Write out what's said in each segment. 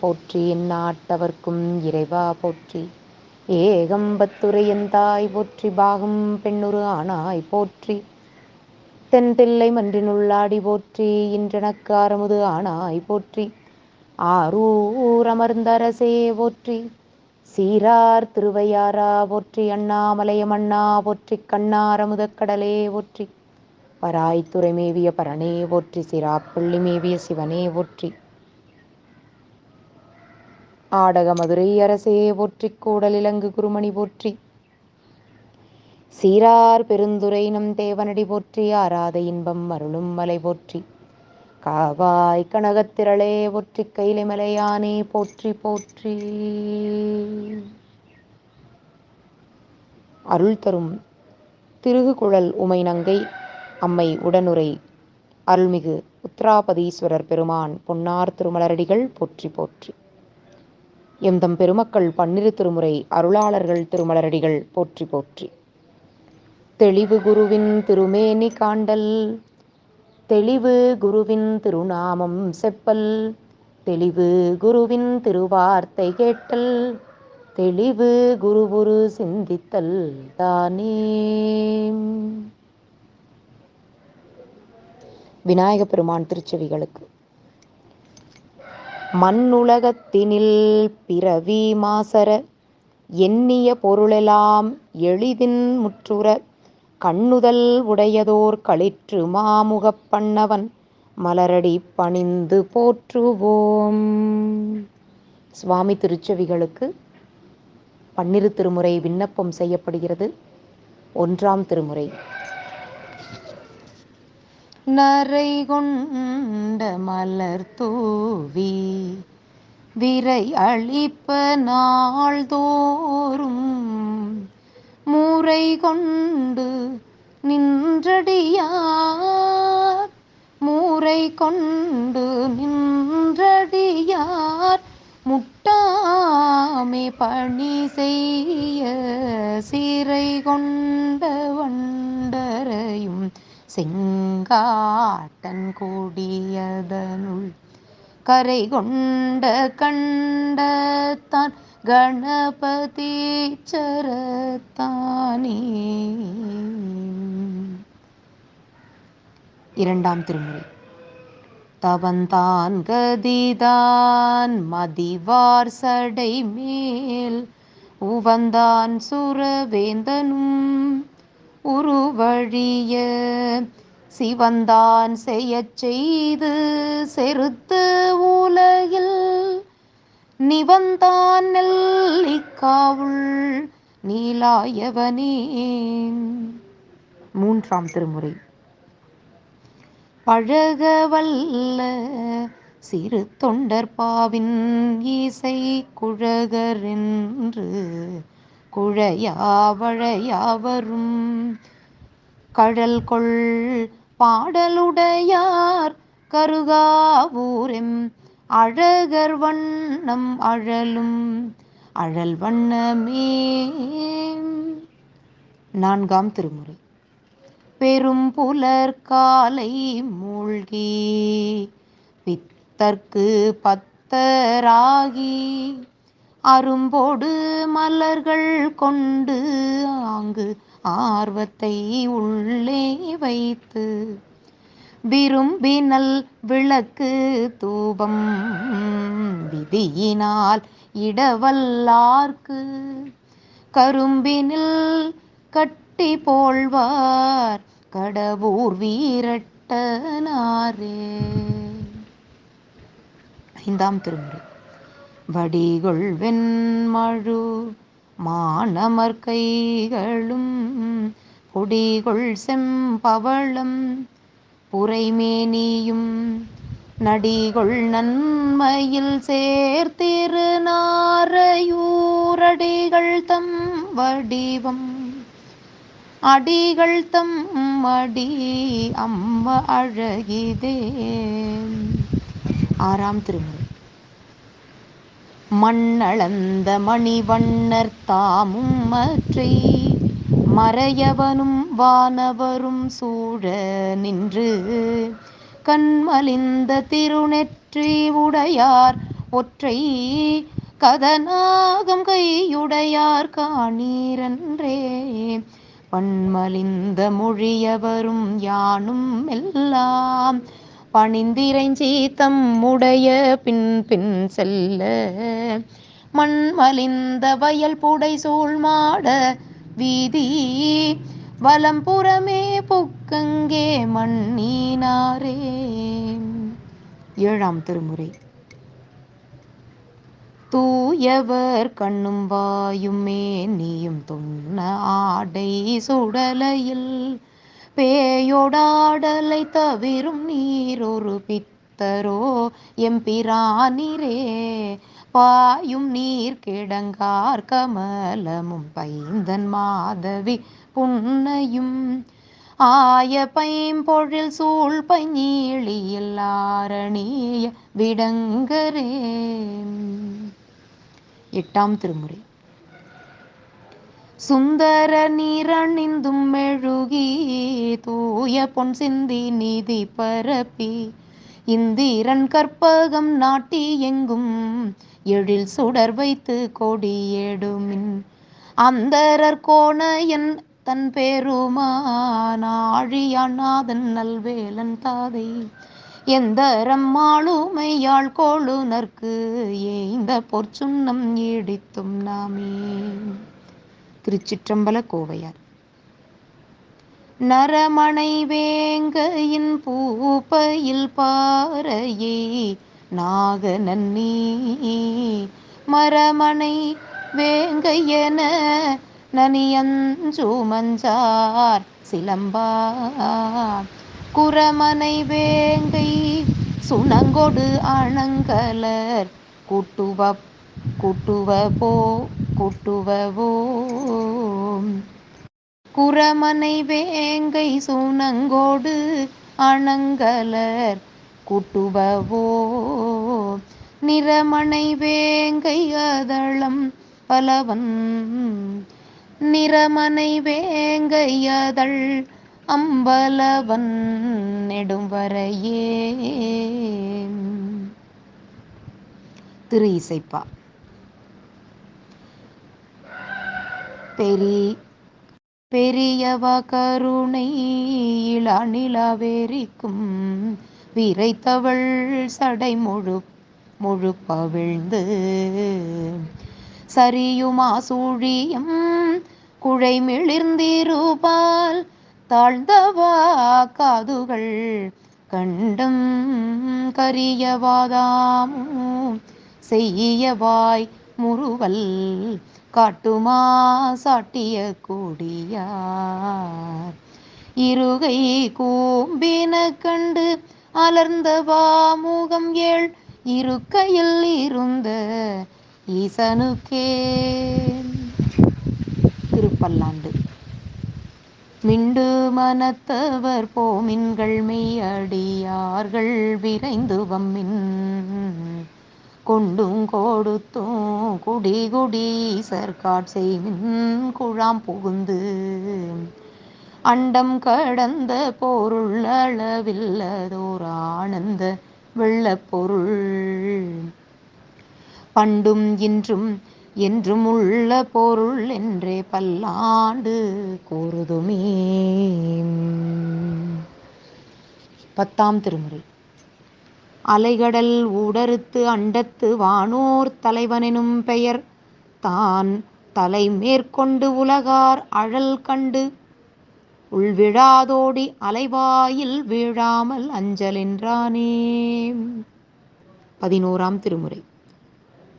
போற்றி, எந்நாட்டவர்க்கும் இறைவா போற்றி. ஏகம்பத்துரையந்தாய் போற்றி, பாகம் பெண்ணுரு ஆனாய் போற்றி. தென்தில்லை மன்றினுள்ளாடி போற்றி, இன்றெனக்கு ஆரமுது ஆனாய் போற்றி. ஆரூர் அமர்ந்தரசே போற்றி, சீரார் திருவையாரா போற்றி. அண்ணாமலையமண்ணா போற்றி, கண்ணாரமுதக் கடலே போற்றி. பராய்த்துறை மேவிய பரனே போற்றி, சிராப்பள்ளி மேவிய சிவனே போற்றி. ஆடக மதுரை அரசே போற்றி, கூடலிலங்கு குருமணி போற்றி. சீரார் பெருந்துரை நம் தேவனடி போற்றி, ஆராத இன்பம் அருளும் மலை போற்றி. காவாய் கனகத்திரளே போற்றி, கைலை மலையானே போற்றி போற்றி. அருள் தரும் திருகுகுழல் உமை நங்கை அம்மை உடனுரை அருள்மிகு உத்ராபதீஸ்வரர் பெருமான் பொன்னார் திருமலரடிகள் போற்றி போற்றி. எம்தம் பெருமக்கள் பன்னிரு திருமுறை அருளாளர்கள் திருமலரடிகள் போற்றி போற்றி. தெளிவு குருவின் திருமேனி காண்டல், தெளிவு குருவின் திருநாமம் செப்பல், தெளிவு குருவின் திருவார்த்தை கேட்டல், தெளிவு குருவுரு சிந்தித்தல் தானே. விநாயக பெருமான் திருச்செவிகளுக்கு. மண்ணுலகத்தினில் பிறவி மாசர, எண்ணிய பொருளெல்லாம் எளிதின் முற்றுற, கண்ணுதல் உடையதோர் களிற்று மாமுகப் பண்ணவன் மலரடி பணிந்து போற்றுவோம். சுவாமி திருச்செவிகளுக்கு பன்னிரு திருமுறை விண்ணப்பம் செய்யப்படுகிறது. ஒன்றாம் திருமுறை. நரை கொண்ட மலர் தூவி விரை அளிப்ப நாள்தோறும், முறை கொண்டு நின்றடியார், முறை கொண்டு நின்றடியார் முட்டாமே பணி செய்ய, சிறை கொண்ட வண்டரையும் செங்காட்டன் கூடியதனுள், கரை கொண்ட கண்டத்தான் கணபதீச்சரத்தானே. இரண்டாம் திருமுறை. தவந்தான் கதிதான் மதிவார் சடை மேல், உவந்தான் சுரவேந்தனும் உருவழிய, சிவந்தான் செய்யச் செய்து செறுத்து உலகில், நிவந்தான் நெல்லிக்காவுள் நீலாயவனே. மூன்றாம் திருமுறை. பழகவல்ல சிறு தொண்டர்பாவின் இசை குழகரென்று, குழையாவழையாவரும் கழல் கொள் பாடலுடையார் கருகாவூரெம் அழகர் வண்ணம் அழலும் அழல் வண்ணமே. நான்காம் திருமுறை. பெரும் புலர்காலை மூழ்கி பித்தர்க்கு பத்தராகி, அரும்போடு மலர்கள் கொண்டு ஆங்கு ஆர்வத்தை உள்ளே வைத்து, விரும்பினல் விளக்கு தூபம் விதியினால் இடவல்லார்க்கு, கரும்பினில் கட்டி போழ்வார் கடவூர் வீரட்டனாரே. ஐந்தாம் திருமுறை. வடிகொள் வெண்மழு மானமர் கைகளும், பொடிகொள் செம்பவளம் புரைமேனியும், நடிகொள் நன்மையில் சேர்த்திரு நாரையூரடிகள் தம் வடிவம், அடிகள் தம் அடி அம்ம அழகிதே. ஆறாம் திருமுறை. மண்ணளந்த மணிவண்ணர் தாமும் மற்றை, மறையவனும் வானவரும் சூழ நின்று, கண்மலிந்த திருநெற்றி உடையார் ஒற்றை கதநாகம் கையுடையார் காணீரன்றே. பண்மலிந்த மொழியவரும் யானும் எல்லாம் பணிந்திரைஞ்சி தம்முடைய பின் பின் செல்ல. மண்மலிந்த வயல் புடை சூழ்மாட வீதி வலம்புறமே புக்கங்கே மண்ணினாரே. ஏழாம் திருமுறை. தூயவர் கண்ணும் வாயும் மேனியும் தொன்ன ஆடை சுடலையில் பேயோடாடலை தவிரும் நீரொரு பித்தரோ எம்பிரானிரே. பாயும் நீர் கிடங்கார் கமலமும் பைந்தன் மாதவி புன்னையும் ஆய பைம்பொழில் சூழ் பைஞீழியில் ஆரணிய விடங்கரே. எட்டாம் திருமுறை. சுந்தர நீரணிந்தும் மெழுகி தூய பொன் சிந்தி நீதி பரப்பி இந்திரன் கற்பகம் நாட்டி எங்கும் எழில் சுடர் வைத்து கொடியேடுமின் அந்தரர் கோணையன் தன் பெருமான் ஆழியாநாதன் நல்வேலன் தாதை எந்தரம் மாளுமையாள் கோளுனர்க்கு ஏய்ந்த பொற்சுன்னம் ஈடித்தும் நாமே. திருச்சிற்றம்பல கோவையார். நரமணை வேங்கையின் பூப்பையில் பாறையை நாகநன்னி மரமணை வேங்கையென நனியஞ்சு மஞ்சார் சிலம்பார் குரமனை வேங்கை சுணங்கொடு அணங்கலர் கூட்டுவவோ. குரமனை வேங்கை சுணங்கோடு அணங்கலர் கூட்டுவவோ. நிறமனை வேங்கை அதளம் பலவன் நிறமனை வேங்கை அதழ் அம்பலவன் நெடும்வரையே. திரு இசைப்பா. பெரியவ கருணை இளநிலவெறிக்கும் விரைத்தவள் சடை முழுப்பவிழ்ந்து சரியுமா சூழியம் குழைமிளிர்ந்திருபால் தாழ்ந்தவா காதுகள் கண்டம் கரியவாதாமும் செய்யவாய் முறுவல் காட்டுமா சாட்டிய கூடியார் இருகை கூம்பின கண்டு அலர்ந்தவா முகம் ஏழ் இருக்கையில் இருந்த ஈசனுக்கே. திருப்பல்லாண்டு. மிண்டு மனத்தவர் போமின்கள் மெய்யடியார்கள் விரைந்து வம்மின் கொண்டும் கொடுத்தும் குடி சர்க்காட்செய்மின் குழாம் புகுந்து அண்டம் கடந்த பொருள் அளவில்லதோர் ஆனந்த வெள்ளப்பொருள் பண்டும் இன்றும் என்றும் உள்ள பொருள் என்றே பல்லாண்டு கூறுதுமே. பத்தாம் திருமுறை. அலைகடல் ஊடறுத்து அண்டத்து வானோர் தலைவனெனும் பெயர் தான் தலை மேற்கொண்டு உலகார் அழல் கண்டு உள்விழாதோடி அலைவாயில் வீழாமல் அஞ்சலென்றானே. 11ஆம் திருமுறை.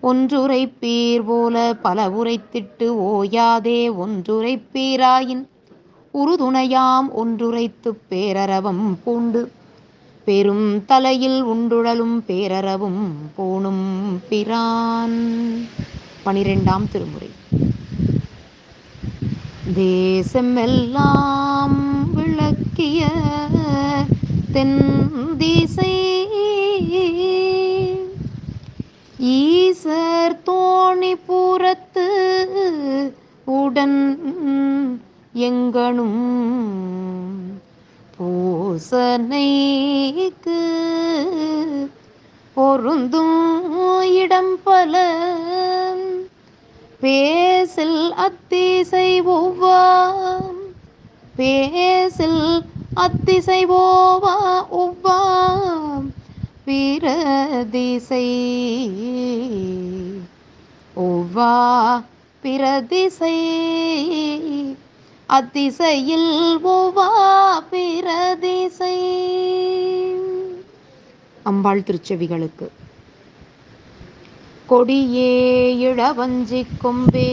ஒன்றுரைப்பீர் போல பல உரைத்திட்டு ஓயாதே ஒன்றுரைப்பீராயின் உறுதுணையாம் ஒன்றுரைத்துப் பேரரவம் பூண்டு பெரும் தலையில் உண்டுழலும் பேரரவும் பூணும் பிரான். 12ஆம் திருமுறை. தேசமெல்லாம் விளக்கிய தென் திசை ஈசர் தோணி புறத்து உடன் எங்கனும் பூசனைக்கு பொருந்தும் இடம் பல பேசில் அத்திசை ஒவ்வாம் பேசில் அத்திசை ஓவா ஒவ்வாம் பிரதிசை ஒவ்வா பிரதிசை அத்திசையில் ஒவ்வா பிரதிசை. அம்பாள் திருச்செவிகளுக்கு. கொடியே இளவஞ்சி கொம்பே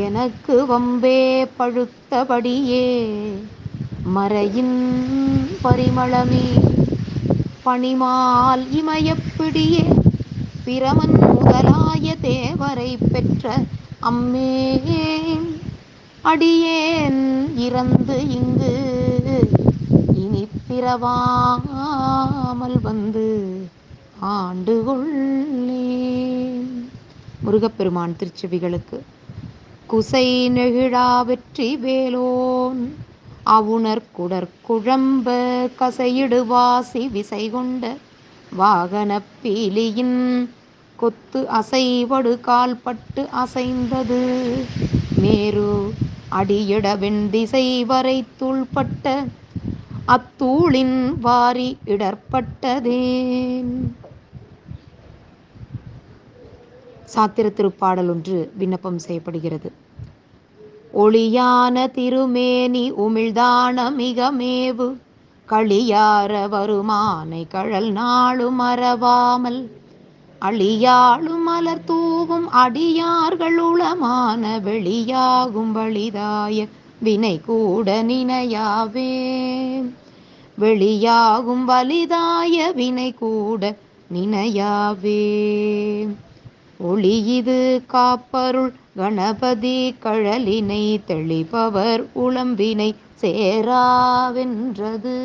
எனக்கு வம்பே பழுத்தபடியே மறையின் பரிமளமே பணிமால் இமயப்பிடியே பிரமன் முதலாய தேவரை பெற்ற அம்மே அடியேன் இறந்து இங்கு இனி பிறவாமல் வந்து ஆண்டுகொள்ளே. முருகப்பெருமான் திருச்செவிகளுக்கு. குசை நெகிழா வெற்றி வேலோன் அவுணர் குடற்குழம்ப கசையிடுவாசி விசை கொண்ட வாகன பீலியின் கொத்து அசைவடு கால்பட்டு அசைந்தது மேரு அடியிட வெண்திசை வரை தூள்பட்ட அத்தூளின் வாரி இடர்பட்டதேன். சாத்திர திருப்பாடல் ஒன்று விண்ணப்பம் செய்யப்படுகிறது. ஒளியான திருமேனி உமிழ்தான மிக மேவு களியார வருமானை கழல் நாளும் மறவாமல் அழியாளும் மலர் தூவும் அடியார்கள் உளமான வெளியாகும் வழிதாய வினை கூட நினையாவே வெளியாகும் வலிதாய வினை கூட நினையாவே. ஒளியிது காப்பருள் கணபதி கழலினை தெளிபவர் உளம்பினை சேராவென்றது.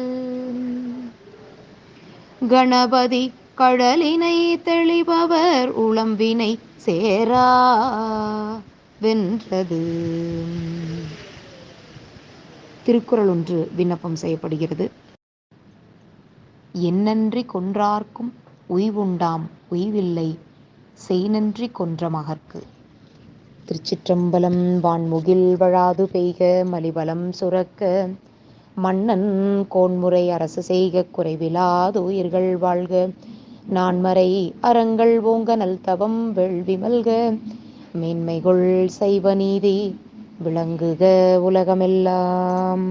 கணபதி கழலினை தெளிபவர் உளம்பினை சேராவென்றது. திருக்குறள் ஒன்று விண்ணப்பம் செய்யப்படுகிறது. என்னன்றி கொன்றார்க்கும் உய்வுண்டாம் உய்வில்லை செய்நன்றி கொன்ற மகற்கு. திருச்சிற்றம்பலம். வான்முகில் வழாது பெய்க மலிவலம் சுரக்க மன்னன் கோன்முறை அரசு செய்க குறைவிலாது உயிர்கள் வாழ்க நான்மறை அறங்கள் ஓங்க நல்தவம் வேள்வி மல்க மேன்மைகொள் செய்வ நீதி விளங்குக உலகமெல்லாம்.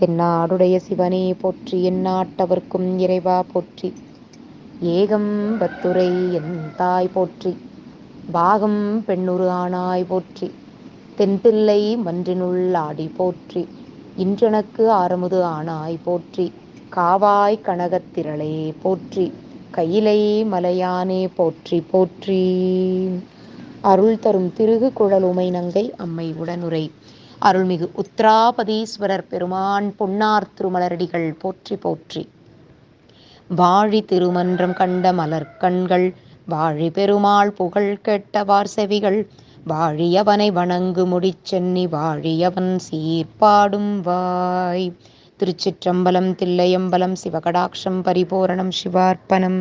தென்னாடுடைய சிவனே போற்றி எந்நாட்டவர்க்கும் இறைவா போற்றி ஏகம் பத்துரை என் தாய் போற்றி பாகம் பெண்ணுரு ஆனாய் போற்றி தென்தில்லை மன்றினுள் ஆடி போற்றி இன்றெனக்கு ஆரமுது ஆனாய் போற்றி காவாய் கனகத்திரளே போற்றி கையிலை மலையானே போற்றி போற்றி. அருள் தரும் திருகு குழலுமை நங்கை அம்மை உடனுரை அருள்மிகு உத்ராபதீஸ்வரர் பெருமான் பொன்னார் திருமலரடிகள் போற்றி போற்றி. வாழி திருமன்றம் கண்ட மலர்கண்கள் வாழி பெருமாள் புகழ் கேட்டவார் செவிகள் வாழியவனை வணங்கு முடிச்சென்னி வாழியவன் சீர்பாடும் வாய். திருச்சிற்றம்பலம். தில்லையம்பலம். சிவகடாட்சம் பரிபூரணம். சிவார்ப்பணம்.